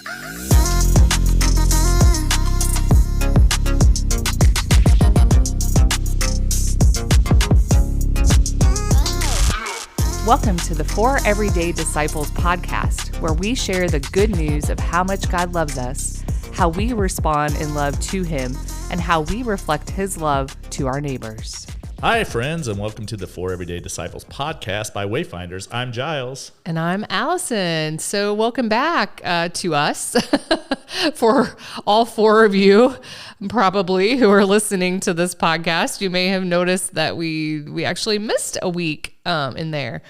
Welcome to the For Everyday Disciples podcast, where we share the good news of how much God loves us, how we respond in love to Him, and how we reflect His love to our neighbors. Hi, friends, and welcome to the For Everyday Disciples podcast by Wayfinders. I'm Giles. And I'm Alison. So welcome back to us for all four of you, probably, who are listening to this podcast. You may have noticed that we actually missed a week in there.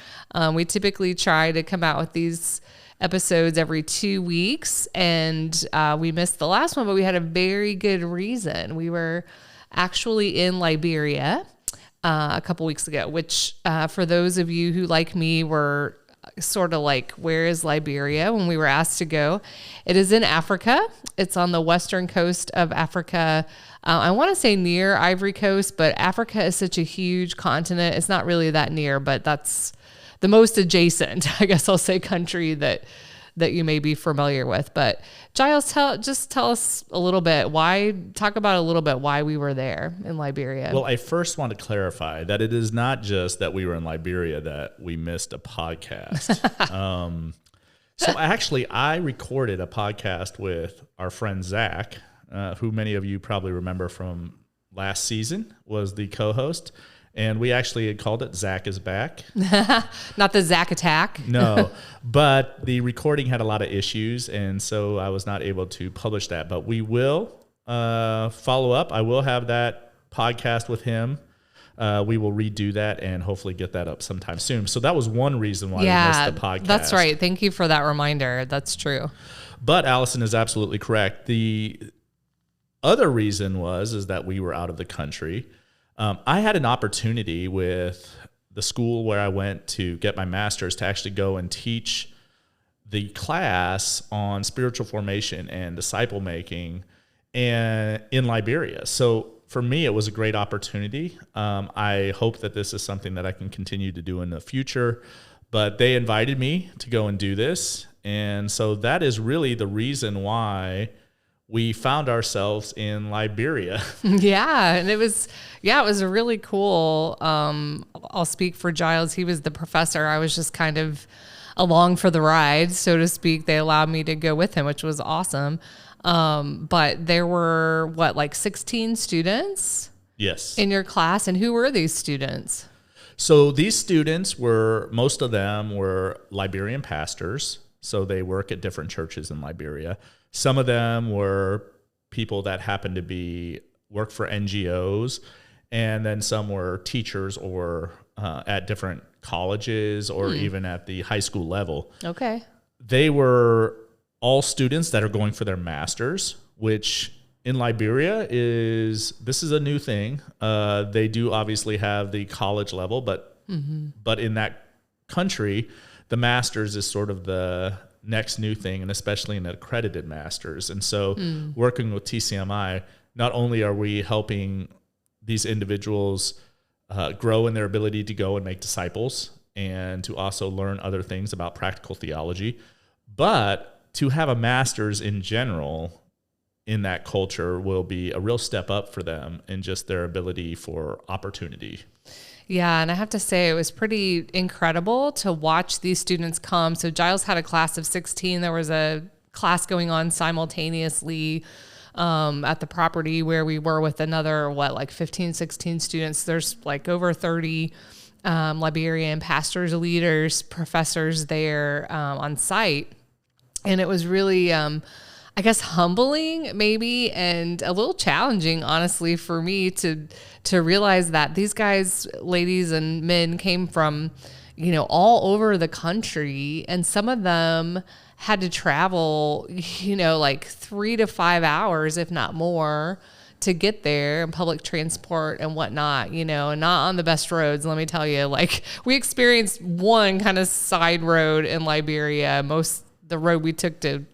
We typically try to come out with these episodes every 2 weeks, and we missed the last one, but we had a very good reason. We were actually in Liberia a couple weeks ago, which for those of you who, like me, were sort of like, where is Liberia when we were asked to go? It is in Africa. It's on the western coast of Africa. I want to say near Ivory Coast, but Africa is such a huge continent. It's not really that near, but that's the most adjacent, I guess I'll say, country that you may be familiar with. But Giles, tell us a little bit why we were there in Liberia. Well, I first want to clarify that it is not just that we were in Liberia that we missed a podcast. So actually, I recorded a podcast with our friend Zach, who many of you probably remember from last season, was the co-host. And we actually had called it Zach is Back. Not the Zach Attack. No, but the recording had a lot of issues, and so I was not able to publish that. But we will follow up. I will have that podcast with him. We will redo that and hopefully get that up sometime soon. So that was one reason why we missed the podcast. That's right. Thank you for that reminder. That's true. But Allison is absolutely correct. The other reason is that we were out of the country. I had an opportunity with the school where I went to get my master's to actually go and teach the class on spiritual formation and disciple making in Liberia. So for me, it was a great opportunity. I hope that this is something that I can continue to do in the future, but they invited me to go and do this. And so that is really the reason why we found ourselves in Liberia. Yeah, and it was a really cool, I'll speak for Giles. He was the professor. I was just kind of along for the ride, so to speak. They allowed me to go with him, which was awesome. But there were, 16 students? Yes. In your class, and who were these students? So these students most of them were Liberian pastors, so they work at different churches in Liberia. Some of them were people that happened to work for NGOs, and then some were teachers or at different colleges or even at the high school level. Okay. They were all students that are going for their masters, which in Liberia this is a new thing. They do obviously have the college level, but in that country, the masters is sort of the next new thing, and especially an accredited masters. And so working with TCMI, not only are we helping these individuals grow in their ability to go and make disciples and to also learn other things about practical theology, but to have a master's in general in that culture will be a real step up for them in just their ability for opportunity. Yeah, and I have to say it was pretty incredible to watch these students come. So Giles had a class of 16. There was a class going on simultaneously at the property where we were with another, 15, 16 students. There's over 30 Liberian pastors, leaders, professors there on site. And it was really, I guess, humbling maybe, and a little challenging, honestly, for me to realize that these guys, ladies and men, came from, all over the country, and some of them had to travel, 3 to 5 hours, if not more, to get there, in public transport and whatnot, and not on the best roads. Let me tell you, we experienced one kind of side road in Liberia. The road we took to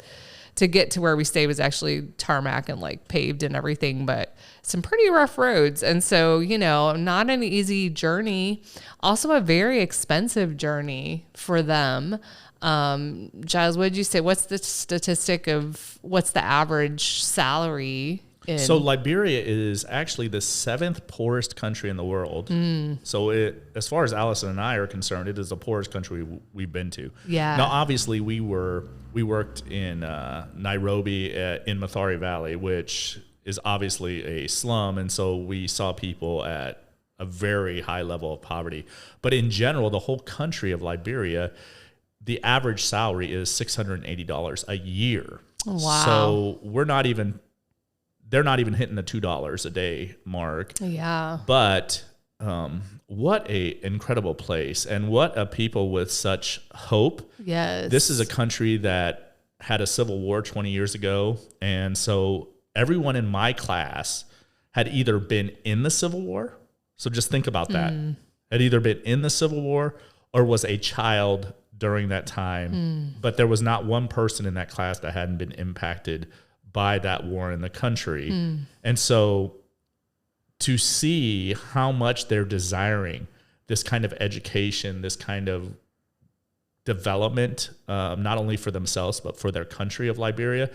get to where we stayed was actually tarmac and paved and everything, but some pretty rough roads. And so, not an easy journey, also a very expensive journey for them. Giles, what did you say? What's the statistic of what's the average salary in? So Liberia is actually the 7th poorest country in the world. So as far as Allison and I are concerned, it is the poorest country we've been to. Yeah. Now, obviously, we worked in Nairobi in Mathare Valley, which is obviously a slum, and so we saw people at a very high level of poverty. But in general, the whole country of Liberia, the average salary is $680 a year. Wow. So they're not even hitting the $2 a day mark. Yeah. But what a incredible place, and what a people with such hope. Yes. This is a country that had a civil war 20 years ago. And so everyone in my class had either been in the Civil War. So just think about that. Had either been in the Civil War or was a child during that time. But there was not one person in that class that hadn't been impacted by that war in the country. And so to see how much they're desiring this kind of education, this kind of development, not only for themselves, but for their country of Liberia,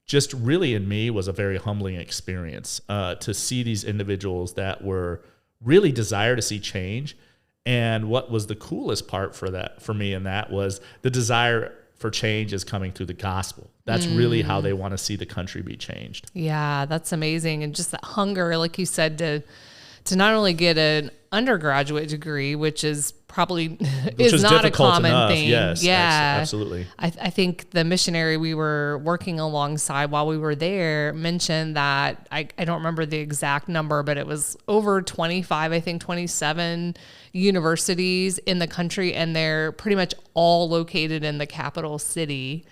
just really in me was a very humbling experience to see these individuals that were really desire to see change. And what was the coolest part for me in that was the desire for change is coming through the gospel. That's really how they want to see the country be changed. Yeah, that's amazing. And just that hunger, like you said, to not only get an undergraduate degree, which is probably is not a common thing. Yes, yeah, absolutely. I think the missionary we were working alongside while we were there mentioned that I don't remember the exact number, but it was over 25, I think 27 universities in the country, and they're pretty much all located in the capital city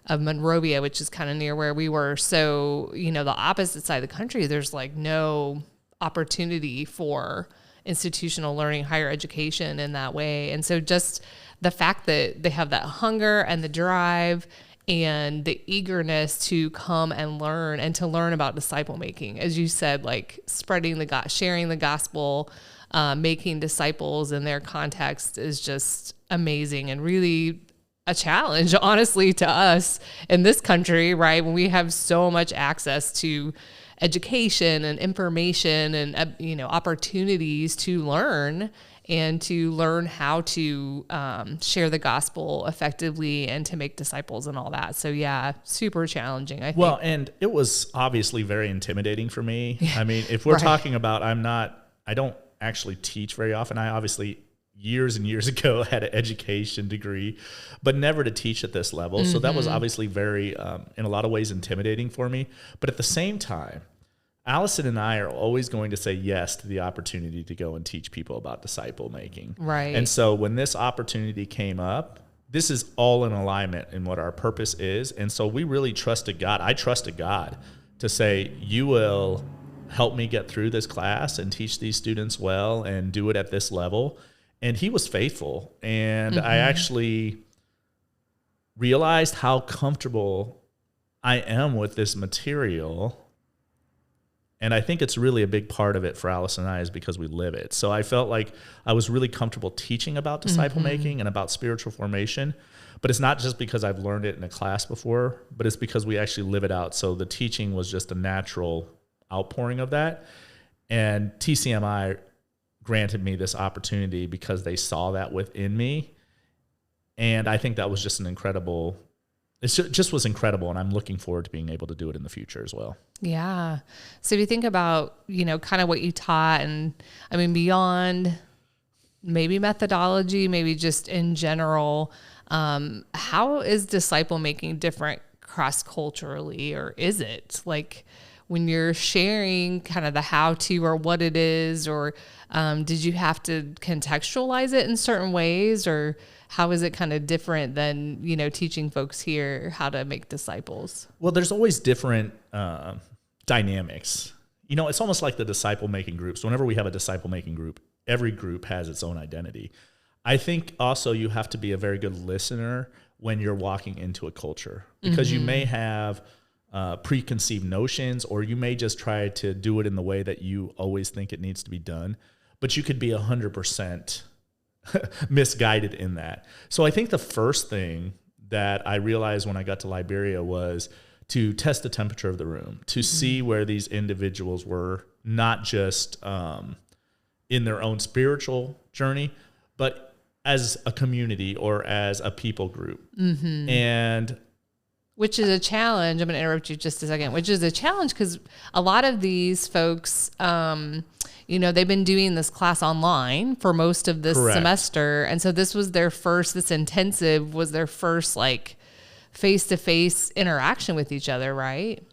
of Monrovia, which is kind of near where we were. So, the opposite side of the country, there's like no opportunity for institutional learning, higher education in that way. And so just the fact that they have that hunger and the drive and the eagerness to come and learn, and to learn about disciple making, as you said, like spreading sharing the gospel, making disciples in their context, is just amazing and really a challenge, honestly, to us in this country, right? When we have so much access to education and information and, opportunities to learn and to learn how to share the gospel effectively and to make disciples and all that. So yeah, super challenging, I think. Well, and it was obviously very intimidating for me. I mean, if we're talking about, I don't actually teach very often. I obviously years and years ago had an education degree, but never to teach at this level. So that was obviously very, in a lot of ways, intimidating for me. But at the same time, Allison and I are always going to say yes to the opportunity to go and teach people about disciple making. Right. And so when this opportunity came up, this is all in alignment in what our purpose is. And so we really trusted God. I trusted God to say, you will help me get through this class and teach these students well and do it at this level. And he was faithful. And I actually realized how comfortable I am with this material. And I think it's really a big part of it for Alice and I is because we live it. So I felt like I was really comfortable teaching about disciple making and about spiritual formation. But it's not just because I've learned it in a class before, but it's because we actually live it out. So the teaching was just a natural outpouring of that. And TCMI granted me this opportunity because they saw that within me. And I think that was just it just was incredible. And I'm looking forward to being able to do it in the future as well. Yeah. So if you think about, kind of what you taught, and I mean, beyond maybe methodology, maybe just in general, how is disciple making different cross-culturally, or is it like when you're sharing kind of the how-to or what it is, or did you have to contextualize it in certain ways, or how is it kind of different than, teaching folks here how to make disciples? Well, there's always different dynamics. It's almost like the disciple making groups. Whenever we have a disciple making group, every group has its own identity. I think also you have to be a very good listener when you're walking into a culture, because you may have preconceived notions, or you may just try to do it in the way that you always think it needs to be done, but you could be 100% misguided in that. So I think the first thing that I realized when I got to Liberia was to test the temperature of the room, to see where these individuals were, not just in their own spiritual journey, but as a community or as a people group. And which is a challenge. I'm going to interrupt you just a second, which is a challenge because a lot of these folks, they've been doing this class online for most of this semester. And so this was this intensive was their first like face-to-face interaction with each other, right?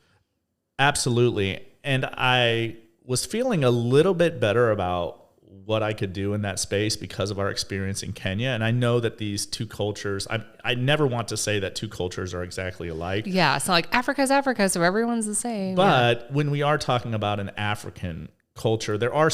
Absolutely. And I was feeling a little bit better about what I could do in that space because of our experience in Kenya. And I know that these two cultures, I never want to say that two cultures are exactly alike. Yeah, it's not like Africa's Africa, so everyone's the same. But when we are talking about an African culture, there are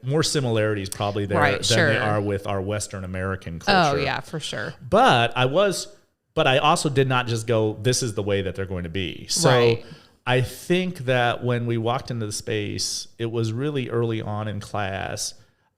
more similarities probably there than they are with our Western American culture. Oh, yeah, for sure. But I also did not just go, this is the way that they're going to be. So I think that when we walked into the space, it was really early on in class.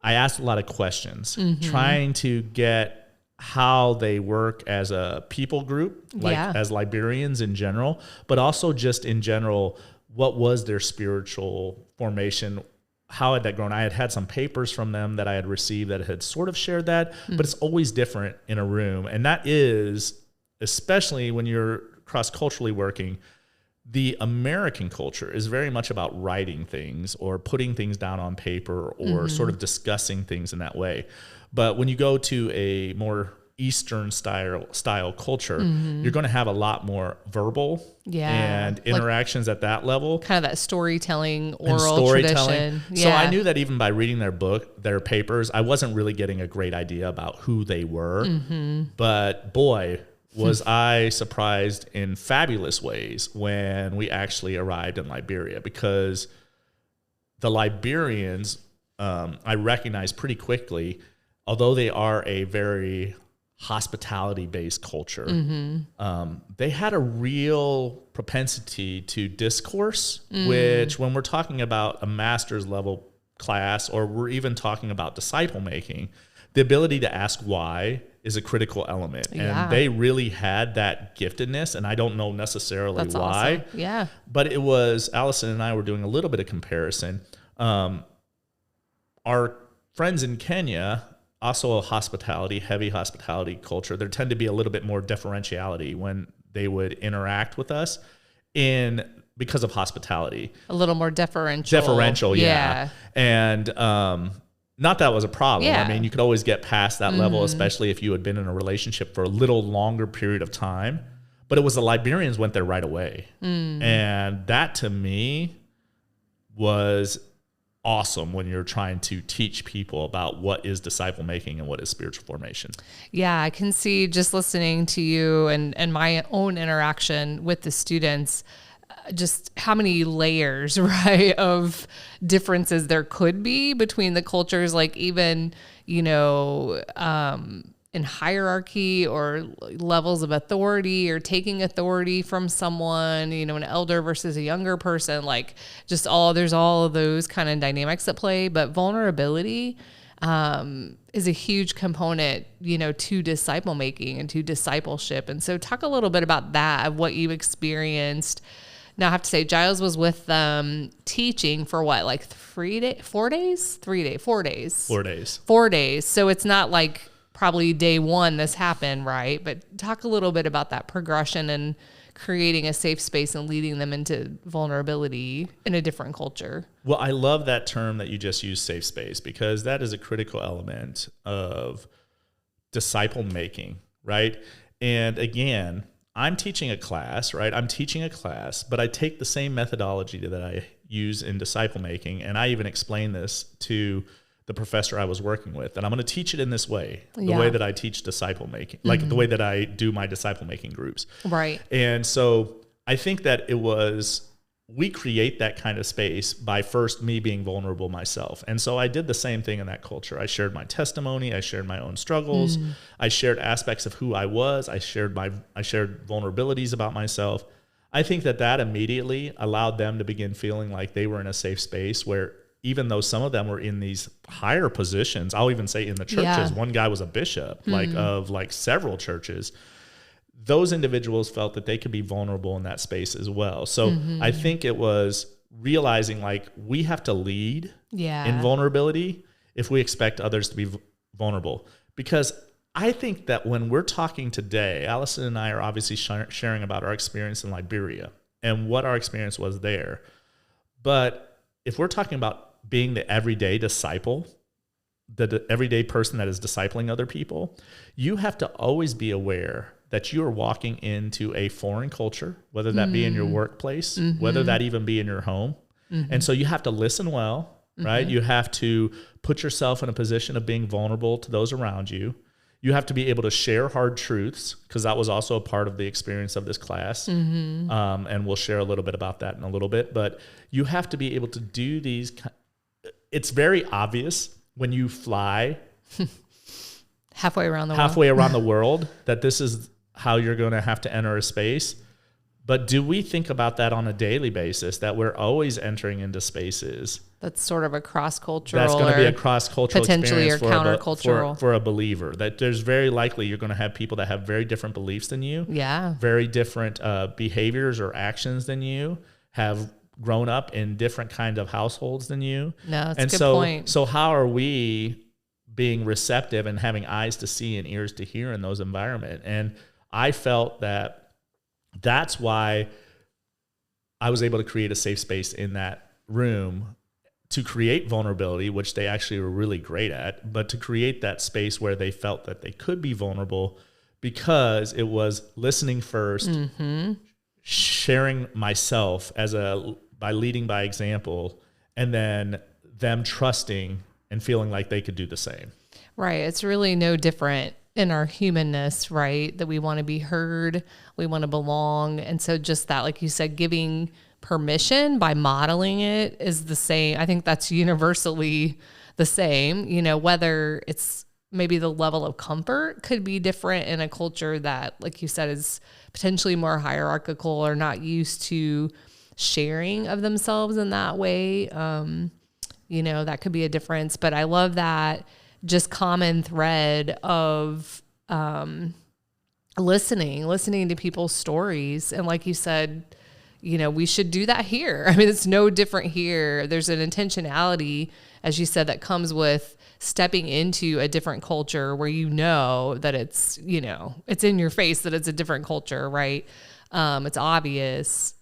I asked a lot of questions, trying to get how they work as a people group, as Liberians in general, but also just in general, what was their spiritual formation? How had that grown? I had some papers from them that I had received that had sort of shared that, but it's always different in a room. And that is, especially when you're cross-culturally working, the American culture is very much about writing things or putting things down on paper or sort of discussing things in that way. But when you go to a more Eastern style culture, you're going to have a lot more verbal and interactions at that level. Kind of that storytelling, oral tradition. Yeah. So I knew that even by reading their papers, I wasn't really getting a great idea about who they were. But boy, was I surprised in fabulous ways when we actually arrived in Liberia, because the Liberians, I recognized pretty quickly, although they are a very hospitality-based culture, they had a real propensity to discourse, which when we're talking about a master's level class, or we're even talking about disciple making, the ability to ask why is a critical element. And they really had that giftedness, and I don't know necessarily why. Awesome. Yeah. But it was, Allison and I were doing a little bit of comparison. Our friends in Kenya, also a heavy hospitality culture, there tend to be a little bit more deferentiality when they would interact with us because of hospitality. A little more deferential. Yeah. And, not that was a problem. I mean, you could always get past that level, especially if you had been in a relationship for a little longer period of time. But it was the Liberians went there right away. And that to me was awesome when you're trying to teach people about what is disciple making and what is spiritual formation. Yeah, I can see just listening to you and my own interaction with the students, just how many layers, right, of differences there could be between the cultures, like even, in hierarchy or levels of authority or taking authority from someone, an elder versus a younger person, like just there's all of those kind of dynamics at play. But vulnerability is a huge component, to disciple making and to discipleship. And so talk a little bit about that, of what you experienced. Now I have to say, Giles was with them teaching for what, like 4 days? 4 days. 4 days. 4 days. So it's not like probably day one this happened, right? But talk a little bit about that progression and creating a safe space and leading them into vulnerability in a different culture. Well, I love that term that you just used, safe space, because that is a critical element of disciple making, right? And again, I'm teaching a class, right? I'm teaching a class, but I take the same methodology that I use in disciple making, and I even explain this to the professor I was working with, and I'm going to teach it in this way, the way that I teach disciple making, like the way that I do my disciple making groups. Right. And so I think that we create that kind of space by first me being vulnerable myself. And so I did the same thing in that culture. I shared my testimony. I shared my own struggles. I shared aspects of who I was. I shared vulnerabilities about myself. I think that immediately allowed them to begin feeling like they were in a safe space where even though some of them were in these higher positions, I'll even say in the churches, Yeah. one guy was a bishop, of several churches. Those individuals felt that they could be vulnerable in that space as well. So I think it was realizing like we have to lead in vulnerability if we expect others to be vulnerable. Because I think that when we're talking today, Alison and I are obviously sharing about our experience in Liberia and what our experience was there. But if we're talking about being the everyday disciple, the everyday person that is discipling other people, you have to always be aware that you are walking into a foreign culture, whether that be in your workplace, whether that even be in your home. And so you have to listen well, right? You have to put yourself in a position of being vulnerable to those around you. You have to be able to share hard truths, because that was also a part of the experience of this class. And we'll share a little bit about that in a little bit. But you have to be able to do these. It's very obvious when you fly halfway around the world that this is how you're going to have to enter a space. But do we think about that on a daily basis, that we're always entering into spaces? That's sort of a cross-cultural. That's going to be a cross-cultural potentially experience or countercultural for a believer. That there's very likely you're going to have people that have very different beliefs than you. Yeah. Very different behaviors or actions than you, have grown up in different kind of households than you. No, that's a good point. So how are we being receptive and having eyes to see and ears to hear in those environments? And I felt that that's why I was able to create a safe space in that room, to create vulnerability, which they actually were really great at, but to create that space where they felt that they could be vulnerable, because it was listening first, sharing myself by leading by example, and then them trusting and feeling like they could do the same. Right. It's really no different in our humanness, right? That we want to be heard, we want to belong. And so just that, like you said, giving permission by modeling it is the same. I think that's universally the same, whether it's maybe the level of comfort could be different in a culture that, like you said, is potentially more hierarchical or not used to sharing of themselves in that way. That could be a difference. But I love that just common thread of listening to people's stories. And like you said, we should do that here. I mean, it's no different here. There's an intentionality, as you said, that comes with stepping into a different culture where that it's, it's in your face that it's a different culture, right? It's obvious.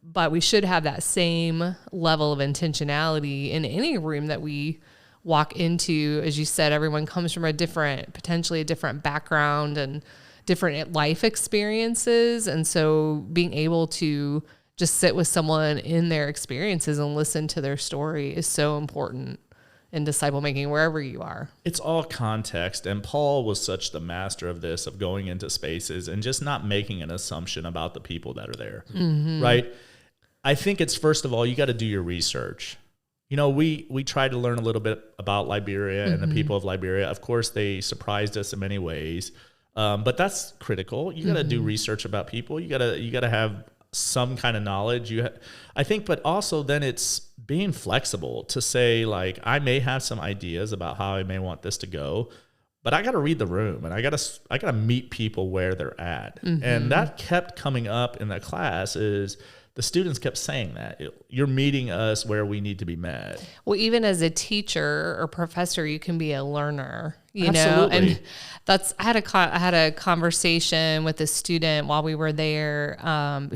But we should have that same level of intentionality in any room that we walk into. As you said, everyone comes from potentially a different background and different life experiences. And so being able to just sit with someone in their experiences and listen to their story is so important in disciple making, wherever you are. It's all context. And Paul was such the master of this, of going into spaces and just not making an assumption about the people that are there. Right. I think it's, first of all, you got to do your research. We tried to learn a little bit about Liberia and the people of Liberia. Of course, they surprised us in many ways. But that's critical. You got to do research about people. You got to have some kind of knowledge. I think, but also then it's being flexible to say, like, I may have some ideas about how I may want this to go, but I got to read the room and I got to meet people where they're at. And that kept coming up in that class. Is the students kept saying that you're meeting us where we need to be met. Well, even as a teacher or professor, you can be a learner, Absolutely. And I had a conversation with a student while we were there,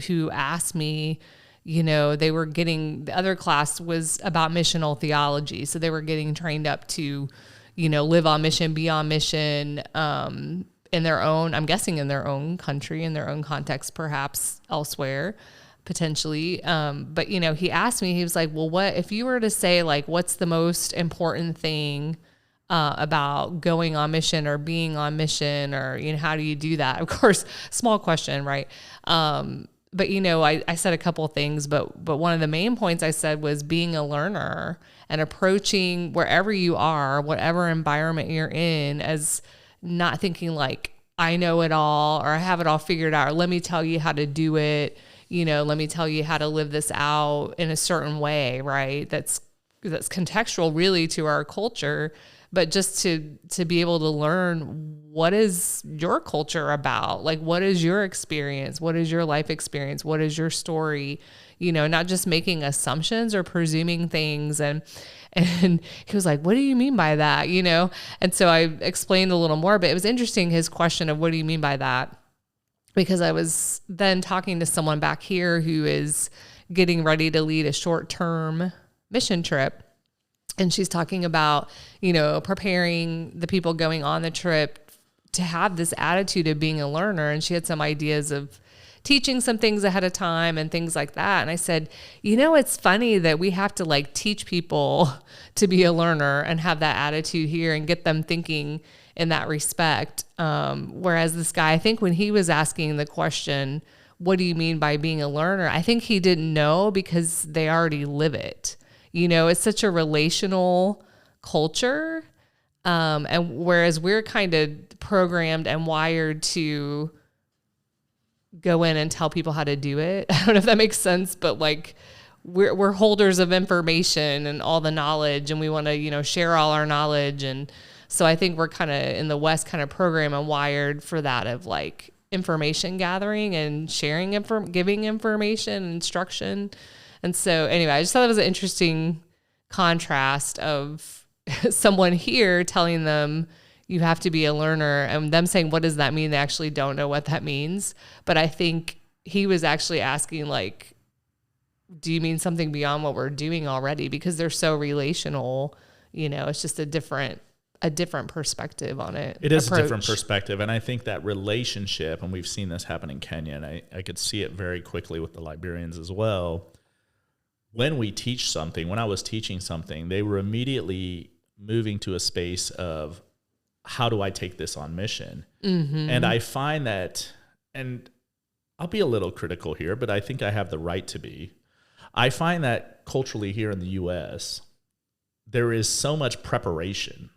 who asked me, the other class was about missional theology. So they were getting trained up to, live on mission, be on mission, in their own, I'm guessing in their own country, in their own context, perhaps elsewhere. Potentially. But he asked me, he was like, well, what, if you were to say, like, what's the most important thing, about going on mission or being on mission, or, how do you do that? Of course, small question, right? But, I said a couple of things, but one of the main points I said was being a learner and approaching wherever you are, whatever environment you're in, as not thinking like, I know it all, or I have it all figured out, or let me tell you how to do it. Let me tell you how to live this out in a certain way, right? That's that's contextual really to our culture, but just to be able to learn what is your culture about? Like, what is your experience? What is your life experience? What is your story? You know, not just making assumptions or presuming things. And he was like, what do you mean by that? You know? And so I explained a little more, but it was interesting, his question of what do you mean by that? Because I was then talking to someone back here who is getting ready to lead a short-term mission trip. And she's talking about, you know, preparing the people going on the trip to have this attitude of being a learner. And she had some ideas of teaching some things ahead of time and things like that. And I said, you know, it's funny that we have to like teach people to be a learner and have that attitude here and get them thinking in that respect. Whereas this guy, I think when he was asking the question, what do you mean by being a learner? I think he didn't know because they already live it. You know, it's such a relational culture. And whereas we're kind of programmed and wired to go in and tell people how to do it. I don't know if that makes sense, but like we're holders of information and all the knowledge, and we want to, you know, share all our knowledge. And so I think we're kind of in the West kind of programmed and wired for that of like information gathering and sharing, giving information, instruction. And so anyway, I just thought it was an interesting contrast of someone here telling them you have to be a learner and them saying, what does that mean? They actually don't know what that means. But I think he was actually asking like, do you mean something beyond what we're doing already? Because they're so relational, you know, it's just a different perspective on it. It is a different perspective. And I think that relationship, and we've seen this happen in Kenya, and I could see it very quickly with the Liberians as well. When we teach something, when I was teaching something, they were immediately moving to a space of, how do I take this on mission? Mm-hmm. And I find that, and I'll be a little critical here, but I think I have the right to be. I find that culturally here in the U.S., there is so much preparation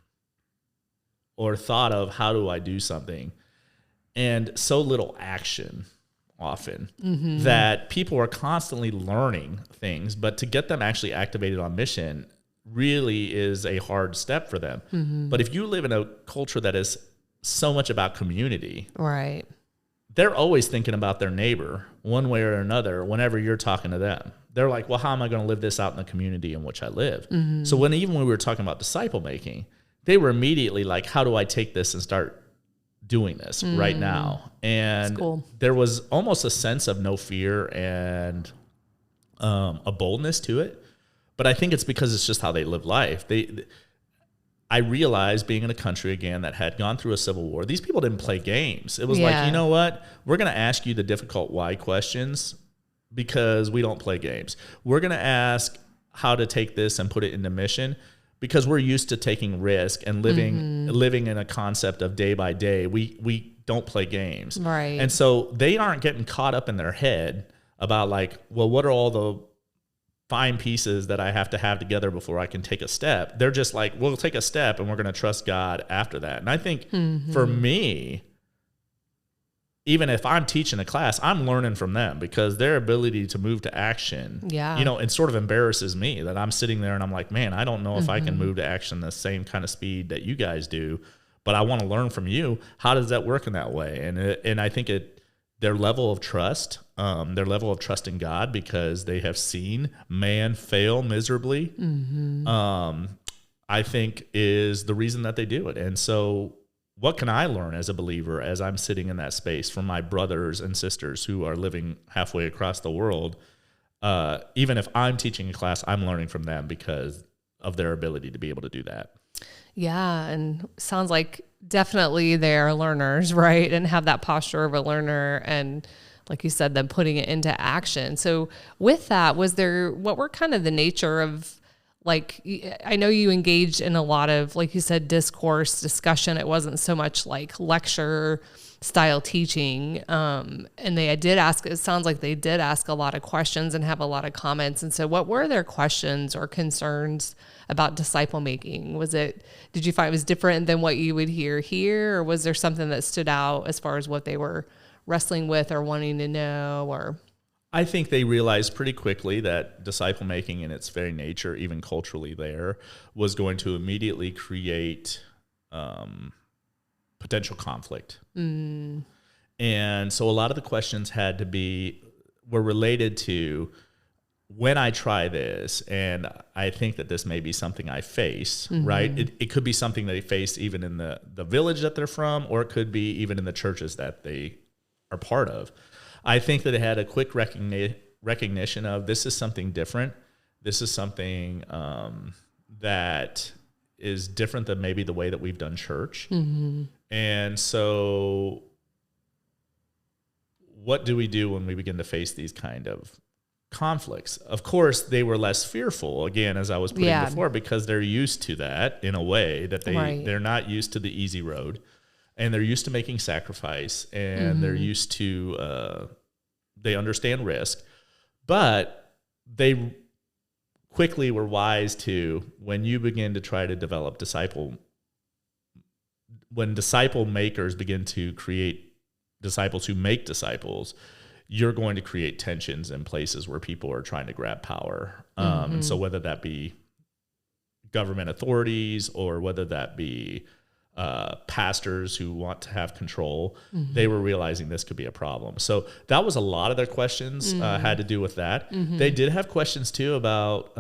or thought of how do I do something, and so little action often, that people are constantly learning things, but to get them actually activated on mission really is a hard step for them. Mm-hmm. But if you live in a culture that is so much about community, right, they're always thinking about their neighbor one way or another whenever you're talking to them. They're like, well, how am I going to live this out in the community in which I live? Mm-hmm. So even when we were talking about disciple making, they were immediately like, how do I take this and start doing this right now? And cool. There was almost a sense of no fear and a boldness to it. But I think it's because it's just how they live life. I realized being in a country, again, that had gone through a civil war, these people didn't play games. It was like, you know what? We're going to ask you the difficult why questions because we don't play games. We're going to ask how to take this and put it into mission because we're used to taking risk and living in a concept of day by day. We don't play games. Right. And so they aren't getting caught up in their head about like, well, what are all the fine pieces that I have to have together before I can take a step? They're just like, we'll take a step and we're going to trust God after that. And I think for me, even if I'm teaching a class, I'm learning from them because their ability to move to action, you know, it sort of embarrasses me that I'm sitting there and I'm like, man, I don't know if I can move to action the same kind of speed that you guys do, but I want to learn from you. How does that work in that way? And I think their level of trust, their level of trust in God, because they have seen man fail miserably, I think is the reason that they do it. And so what can I learn as a believer as I'm sitting in that space from my brothers and sisters who are living halfway across the world? Even if I'm teaching a class, I'm learning from them because of their ability to be able to do that. Yeah, and sounds like definitely they're learners, right? And have that posture of a learner and, like you said, them putting it into action. So with that, what were kind of the nature of, like, I know you engaged in a lot of, like you said, discussion. It wasn't so much like lecture style teaching. And it sounds like they did ask a lot of questions and have a lot of comments. And so what were their questions or concerns about disciple making? Did you find it was different than what you would hear here? Or was there something that stood out as far as what they were wrestling with or wanting to know? Or I think they realized pretty quickly that disciple making in its very nature, even culturally there, was going to immediately create potential conflict. And so a lot of the questions were related to, when I try this, and I think that this may be something I face, right? It could be something they face even in the village that they're from, or it could be even in the churches that they are part of. I think that it had a quick recognition of, this is something different. This is something that is different than maybe the way that we've done church. And so what do we do when we begin to face these kind of conflicts? Of course, they were less fearful, again, as I was putting before, because they're used to that in a way that they're not used to the easy road. And they're used to making sacrifice, and they're used to, they understand risk, but they quickly were wise to, when you begin to try to develop when disciple makers begin to create disciples who make disciples, you're going to create tensions in places where people are trying to grab power. And so whether that be government authorities, or whether that be pastors who want to have control, they were realizing this could be a problem. So that was a lot of their questions had to do with that. They did have questions too about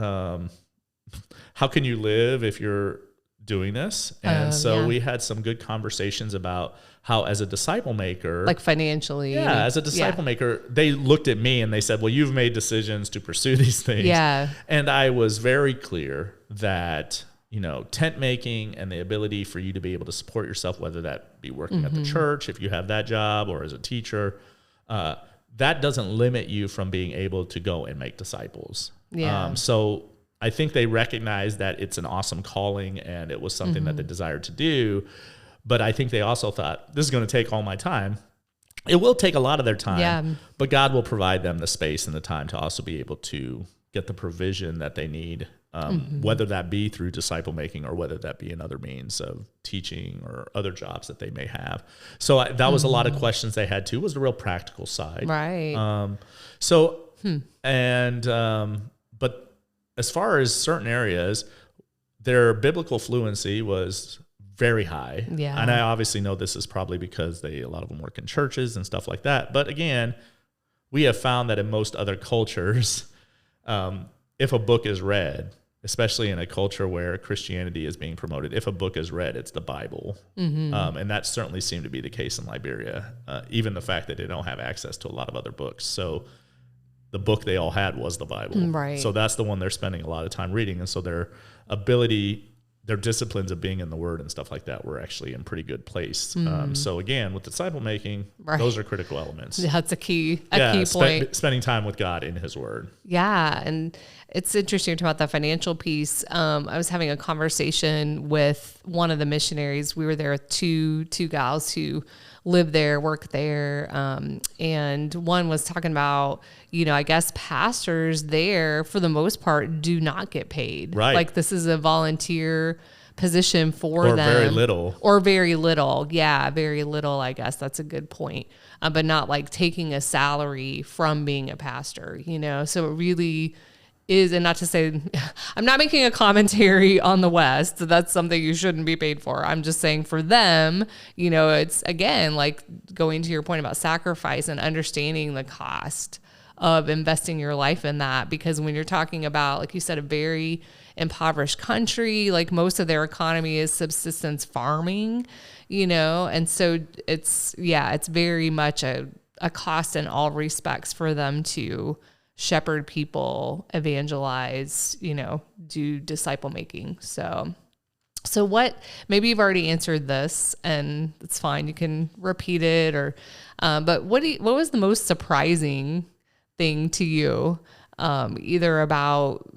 how can you live if you're doing this? And so we had some good conversations about how, as a disciple maker, like financially. Yeah, as a disciple maker, they looked at me and they said, well, you've made decisions to pursue these things. Yeah. And I was very clear that, tent making and the ability for you to be able to support yourself, whether that be working at the church, if you have that job, or as a teacher, that doesn't limit you from being able to go and make disciples. Yeah. So I think they recognized that it's an awesome calling and it was something that they desired to do. But I think they also thought, this is going to take all my time. It will take a lot of their time, but God will provide them the space and the time to also be able to get the provision that they need, whether that be through disciple making or whether that be in other means of teaching or other jobs that they may have. So that was a lot of questions they had too, was the real practical side. Right. But as far as certain areas, their biblical fluency was very high. Yeah. And I obviously know this is probably because a lot of them work in churches and stuff like that. But again, we have found that in most other cultures, if a book is read, especially in a culture where Christianity is being promoted, if a book is read, it's the Bible. And that certainly seemed to be the case in Liberia, even the fact that they don't have access to a lot of other books. So the book they all had was the Bible. Right. So that's the one they're spending a lot of time reading. And so their disciplines of being in the Word and stuff like that were actually in pretty good place. So again, with disciple making, those are critical elements. That's a key point. Spending time with God in His Word. Yeah, and it's interesting to talk about the financial piece. I was having a conversation with one of the missionaries. We were there with two gals who live there, work there, and one was talking about, I guess pastors there, for the most part, do not get paid. Right. Like, this is a volunteer position for them. Or very little. Or very little. Yeah, very little, I guess. That's a good point. But not like taking a salary from being a pastor, So it really is, and not to say, I'm not making a commentary on the West. That's something you shouldn't be paid for. I'm just saying for them, it's, again, like going to your point about sacrifice and understanding the cost of investing your life in that. Because when you're talking about, like you said, a very impoverished country, like most of their economy is subsistence farming, and so it's very much a cost in all respects for them to shepherd people, evangelize, do disciple making. So what, maybe you've already answered this and it's fine. You can repeat it but what was the most surprising thing to you? Either about,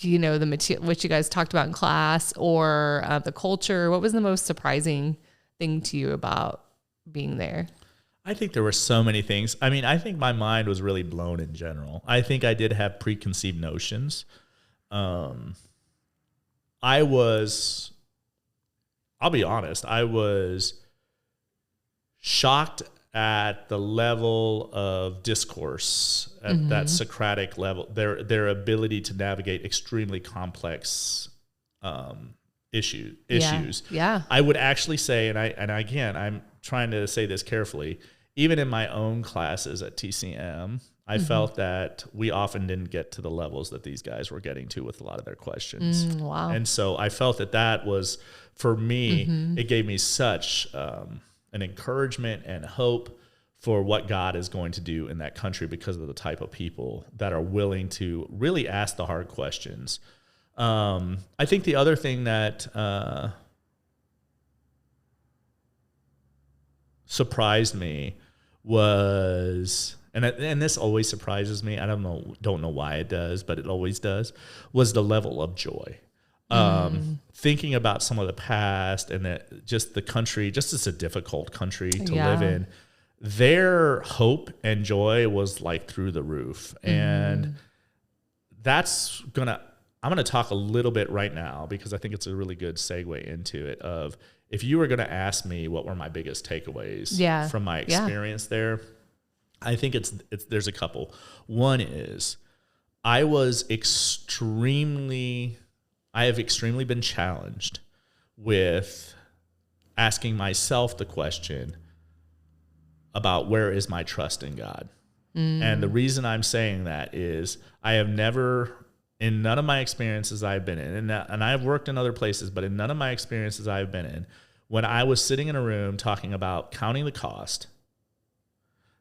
the material, which you guys talked about in class, or the culture. What was the most surprising thing to you about being there? I think there were so many things. I mean, I think my mind was really blown in general. I think I did have preconceived notions. I'll be honest, I was shocked at the level of discourse, at that Socratic level, their ability to navigate extremely complex issues. Yeah. I would actually say, and again, I'm trying to say this carefully, even in my own classes at TCM, I felt that we often didn't get to the levels that these guys were getting to with a lot of their questions. Wow. And so I felt that was, for me, it gave me such an encouragement and hope for what God is going to do in that country because of the type of people that are willing to really ask the hard questions. I think the other thing that surprised me was, and this always surprises me, I don't know why it does, but it always does, was the level of joy. Thinking about some of the past and that just the country, just as a difficult country to live in, their hope and joy was like through the roof. And I'm going to talk a little bit right now because I think it's a really good segue into it of, if you were going to ask me what were my biggest takeaways from my experience there, I think there's a couple. One is I have extremely been challenged with asking myself the question about where is my trust in God. And the reason I'm saying that is I have never, in none of my experiences I've been in, and I've worked in other places, but in none of my experiences I've been in, when I was sitting in a room talking about counting the cost,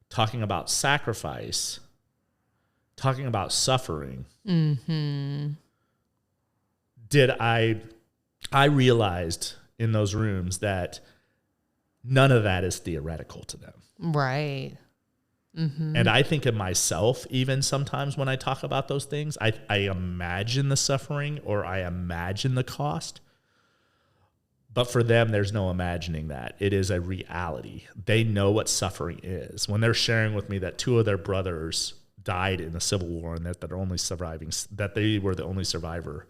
talking about sacrifice, talking about suffering, did I realized in those rooms that none of that is theoretical to them. Right. And I think of myself, even sometimes when I talk about those things, I imagine the suffering or I imagine the cost. But for them, there's no imagining that. It is a reality. They know what suffering is. When they're sharing with me that two of their brothers died in the Civil War and that they were the only survivor,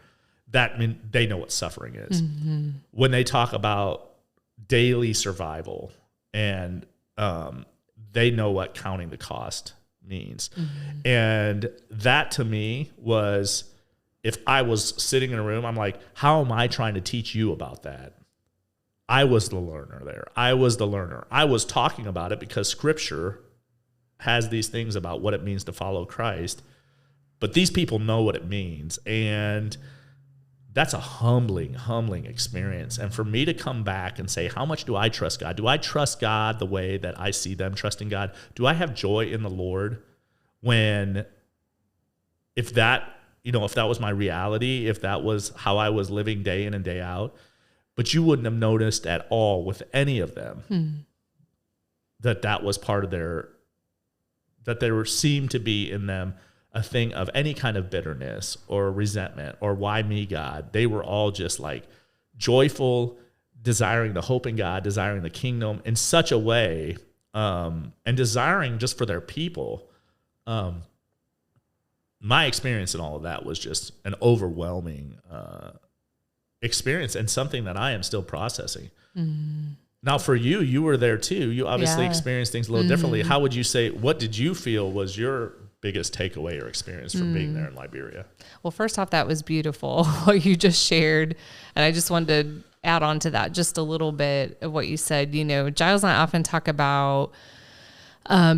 that means they know what suffering is. When they talk about daily survival and they know what counting the cost means. And that to me was, if I was sitting in a room, I'm like, how am I trying to teach you about that? I was the learner there. I was the learner. I was talking about it because Scripture has these things about what it means to follow Christ, but these people know what it means. And that's a humbling experience. And for me to come back and say, how much do I trust God? Do I trust God the way that I see them trusting God? Do I have joy in the Lord if that was my reality, if that was how I was living day in and day out? But you wouldn't have noticed at all with any of them that was part of that there seemed to be in them a thing of any kind of bitterness or resentment or why me, God. They were all just like joyful, desiring the hope in God, desiring the kingdom in such a way, and desiring just for their people. My experience in all of that was just an overwhelming experience and something that I am still processing. Now for you were there too. You obviously experienced things a little differently. How would you say, what did you feel was your biggest takeaway or experience from being there in Liberia? Well, first off, that was beautiful what you just shared. And I just wanted to add on to that just a little bit of what you said. Giles and I often talk about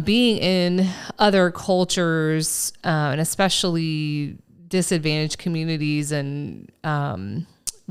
being in other cultures, and especially disadvantaged communities, and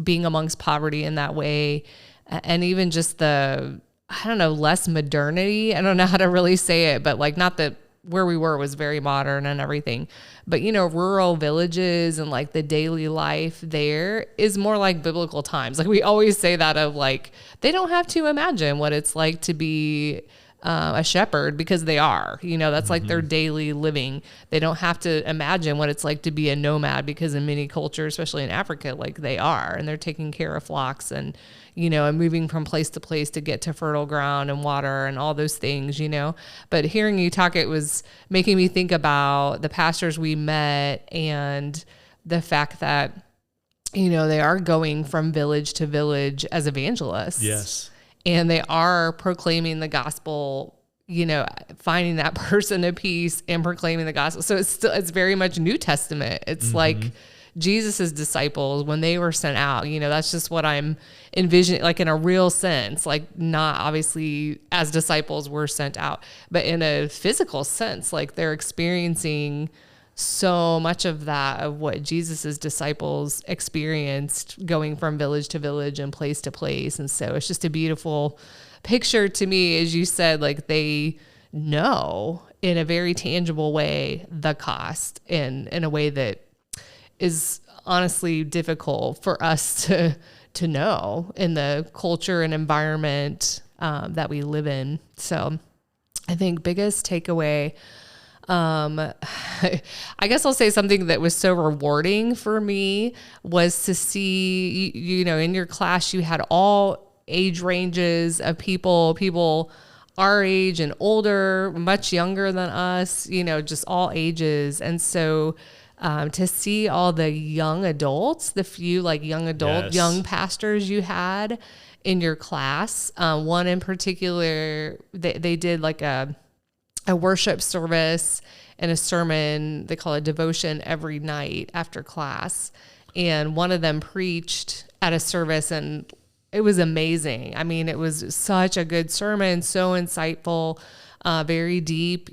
being amongst poverty in that way. And even just less modernity. I don't know how to really say it, but like, not that where we were was very modern and everything, but rural villages and like the daily life there is more like biblical times. Like we always say that of like, they don't have to imagine what it's like to be a shepherd because they are, that's like their daily living. They don't have to imagine what it's like to be a nomad because in many cultures, especially in Africa, like they are, and they're taking care of flocks and, and moving from place to place to get to fertile ground and water and all those things, But hearing you talk, it was making me think about the pastors we met and the fact that, they are going from village to village as evangelists. Yes. And they are proclaiming the gospel, finding that person of peace and proclaiming the gospel. So it's very much New Testament. It's like Jesus's disciples when they were sent out, that's just what I'm envisioning, like in a real sense, like not obviously as disciples were sent out, but in a physical sense, like they're experiencing so much of that, of what Jesus's disciples experienced going from village to village and place to place. And so it's just a beautiful picture to me, as you said, like they know in a very tangible way the cost, and in a way that is honestly difficult for us to know in the culture and environment that we live in. So I think biggest takeaway, I guess I'll say something that was so rewarding for me was to see, in your class, you had all age ranges of people our age and older, much younger than us, just all ages. And so to see all the young adults, the few young pastors you had in your class, one in particular, they did like a worship service and a sermon, they call it devotion, every night after class. And one of them preached at a service, and it was amazing. I mean, it was such a good sermon, so insightful, very deep,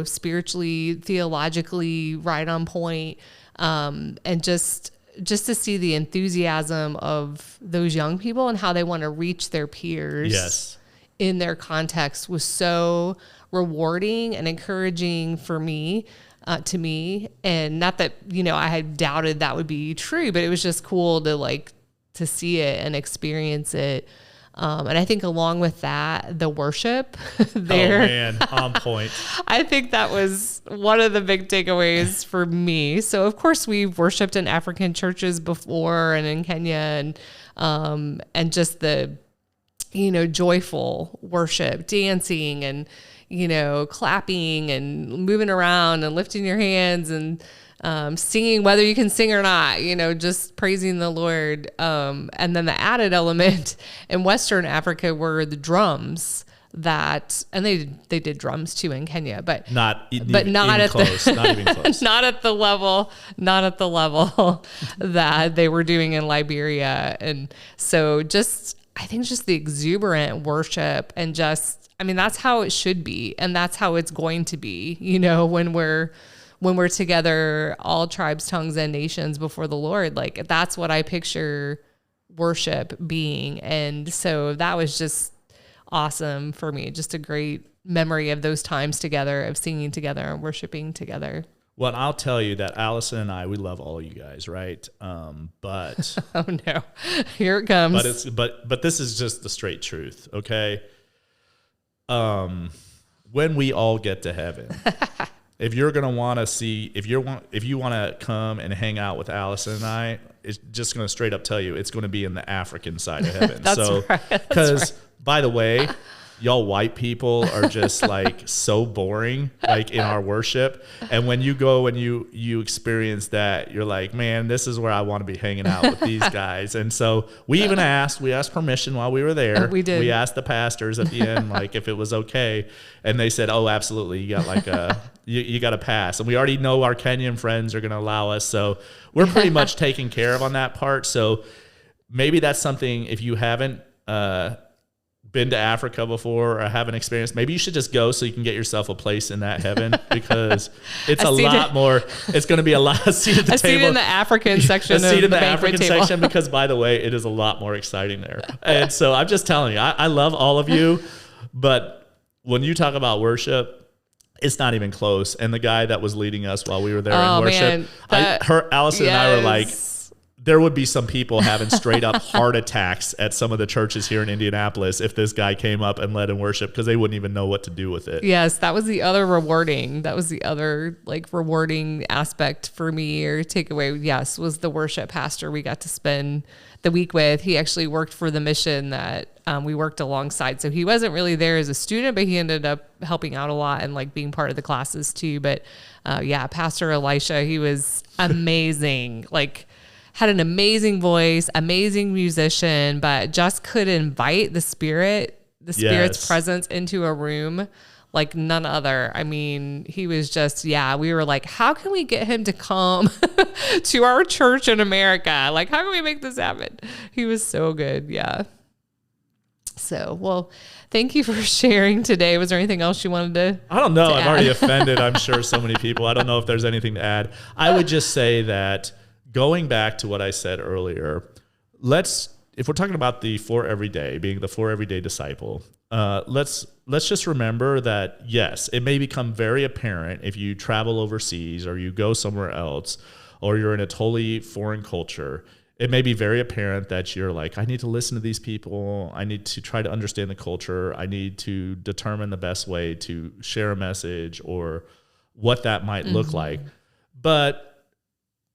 spiritually, theologically, right on point. And just to see the enthusiasm of those young people and how they want to reach their peers in their context was so rewarding and encouraging for me, to me. And not that, I had doubted that would be true, but it was just cool to see it and experience it. And I think along with that, the worship there. Oh man, on point. I think that was one of the big takeaways for me. So of course we've worshiped in African churches before and in Kenya, and just the, joyful worship, dancing and, clapping and moving around and lifting your hands and, singing, whether you can sing or not, just praising the Lord. And then the added element in Western Africa were the drums and they did drums too in Kenya, but not at the level that they were doing in Liberia. And so I think just the exuberant worship and that's how it should be. And that's how it's going to be, when we're together, all tribes, tongues, and nations before the Lord. Like, that's what I picture worship being. And so that was just awesome for me. Just a great memory of those times together, of singing together and worshiping together. Well, I'll tell you that Allison and I, we love all you guys, right? But oh no, here it comes. But this is just the straight truth, okay? When we all get to heaven, if you're gonna want to see, if you want to come and hang out with Allison and I, it's just gonna straight up tell you it's gonna be in the African side of heaven. That's right. Because by the way, y'all white people are just like so boring, like in our worship. And when you go and you experience that, you're like, man, this is where I want to be hanging out with these guys. And so we asked permission while we were there. We did. We asked the pastors at the end, like if it was okay. And they said, oh, absolutely. You got you got to pass. And we already know our Kenyan friends are going to allow us. So we're pretty much taken care of on that part. So maybe that's something, if you haven't, been to Africa before or haven't experienced, maybe you should just go so you can get yourself a place in that heaven, because it's it's going to be a lot of seat at the table. A seat in the African section of the banquet table. Section, because by the way, it is a lot more exciting there. And so I'm just telling you, I love all of you, but when you talk about worship, it's not even close. And the guy that was leading us while we were there in worship, Allison and I were like, there would be some people having straight up heart attacks at some of the churches here in Indianapolis if this guy came up and led in worship, because they wouldn't even know what to do with it. Yes, that was the other rewarding aspect for me, or takeaway. Yes, was the worship pastor we got to spend the week with. He actually worked for the mission that we worked alongside. So he wasn't really there as a student, but he ended up helping out a lot and being part of the classes too. But Pastor Elisha, he was amazing. Had an amazing voice, amazing musician, but just could invite the Spirit's presence into a room like none other. I mean, he was just, we were like, how can we get him to come to our church in America? Like, how can we make this happen? He was so good. Yeah. So, well, thank you for sharing today. Was there anything else you wanted to? I don't know. I've already offended, I'm sure, so many people. I don't know if there's anything to add. I would just say that going back to what I said earlier, if we're talking about the for everyday, being the for everyday disciple, let's just remember that, yes, it may become very apparent if you travel overseas or you go somewhere else or you're in a totally foreign culture. It may be very apparent that you're like, I need to listen to these people. I need to try to understand the culture. I need to determine the best way to share a message or what that might look like. But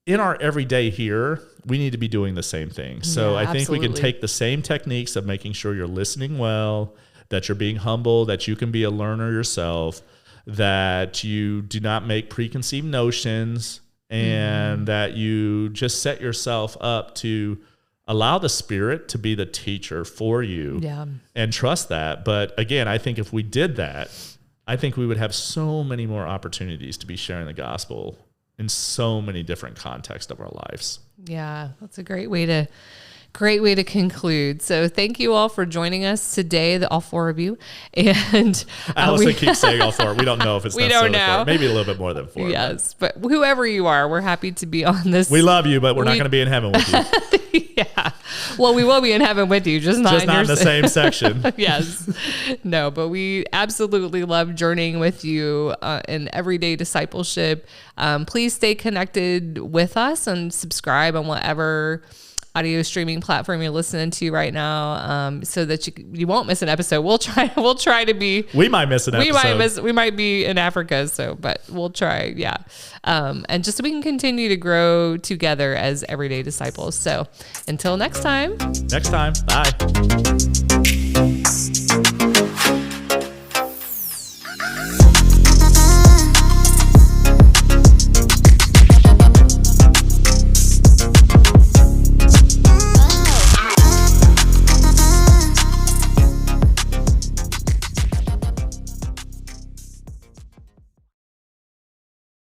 in our everyday here, we need to be doing the same thing. So I think we can take the same techniques of making sure you're listening well, that you're being humble, that you can be a learner yourself, that you do not make preconceived notions, and that you just set yourself up to allow the Spirit to be the teacher for you and trust that. But again, I think if we did that, I think we would have so many more opportunities to be sharing the gospel in so many different contexts of our lives. Yeah, that's a great way to conclude. So thank you all for joining us today, all four of you. And Allison keeps saying all four. We don't know if it's necessarily four. Maybe a little bit more than four. Yes, but whoever you are, we're happy to be on this. We love you, but we're not going to be in heaven with you. Yeah. Well, we will be in heaven with you, just not in the same section. Yes. No, but we absolutely love journeying with you in everyday discipleship. Please stay connected with us and subscribe on whatever audio streaming platform you're listening to right now, so that you won't miss an episode. We'll try to be. We might miss an episode. We might be in Africa, but we'll try. Yeah, and just so we can continue to grow together as everyday disciples. So until next time. Bye.